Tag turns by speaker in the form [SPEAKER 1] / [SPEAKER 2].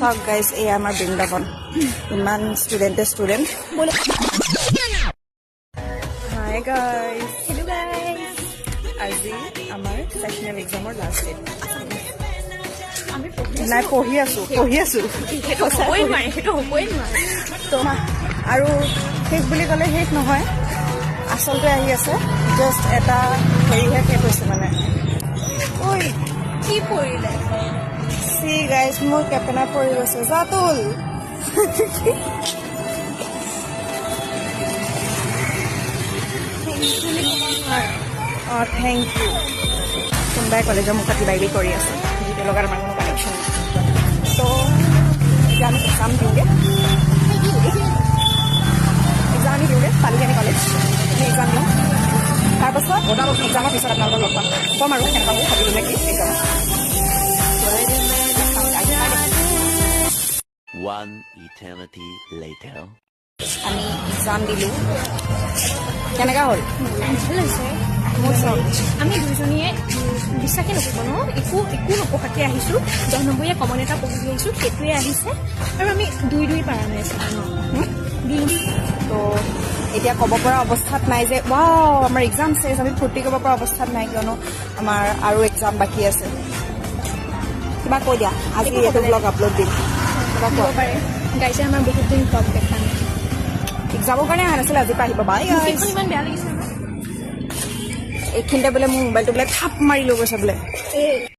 [SPEAKER 1] চাওক গাইজ, এই আমাৰ বৃন্দাবন, ইমান student hi guys.
[SPEAKER 2] Hello' guys,
[SPEAKER 1] আজি আমাৰ ছেচনেল এক্সামৰ লাষ্ট ডেট।
[SPEAKER 2] আমি
[SPEAKER 1] নাই পঢ়ি আছো
[SPEAKER 2] সেইটো হ'বই নোৱাৰে
[SPEAKER 1] তো আৰু শেষ বুলি ক'লে শেষ নহয়, আচলতে আহি আছে। জাষ্ট এটা হেৰিহে শেষ হৈছে মানে। ঐ
[SPEAKER 2] কি পৰিলে?
[SPEAKER 1] চি গাইজ, মোৰ কেপেনা পৰি গৈছে। জাতুল অঁ থেংক ইউ। কোনোবাই কলেজৰ মুখত কিবা কিবি কৰি আছে, যিটোৰ লগত আমাৰ কোনো কানেকশ্যন নাই। তো এতিয়া আমি এক্সাম দিওঁগৈ, পালিকানি কলেজ এক্সাম দিওঁ। তাৰপাছত এক্সামৰ পিছত আপোনালোকক লগ পাম, ক'ম আৰু কেনেকুৱা মোৰ থাকিব নে কি এক্সামত।
[SPEAKER 3] One eternity later.
[SPEAKER 1] আমি এক্সাম দিলোঁ, কেনেকুৱা হ'ল?
[SPEAKER 2] ভাল হৈছে।
[SPEAKER 1] মোৰ চব
[SPEAKER 2] আমি দুইজনীয়ে বিশ্বাসে নকৰিব ন, একো নপঢ়াকে আহিছোঁ। 10 নম্বৰীয়া কমন এটা পঢ়ি আহিছোঁ, সেইটোৱে আহিছে। আৰু আমি দুই পাৰা নাই চাগে ন।
[SPEAKER 1] তো এতিয়া ক'ব পৰা অৱস্থাত নাই যে ৱাও আমাৰ এক্সাম চেছ, আমি ফূৰ্তি কৰিব পৰা অৱস্থাত নাই, কিয়নো আমাৰ আৰু এক্সাম বাকী আছে। কিবা কৈ দিয়া, আজি এইটো ব্লগ আপলোড দিম, কিবা
[SPEAKER 2] হ'ব
[SPEAKER 1] কোৱা।
[SPEAKER 2] পাৰে গাইছে, আমাৰ বহুত দিন ব্লগ দেখা নাই।
[SPEAKER 1] এক্সামৰ কাৰণে অহা নাছিলে, আজি পৰা আহিব। বাই
[SPEAKER 2] সেইখন ইমান বেয়া লাগিছে আমাৰ।
[SPEAKER 1] এইখিনিতে বোলে মোৰ মোবাইলটো বোলে থাপ মাৰি লৈ গৈছে বোলে।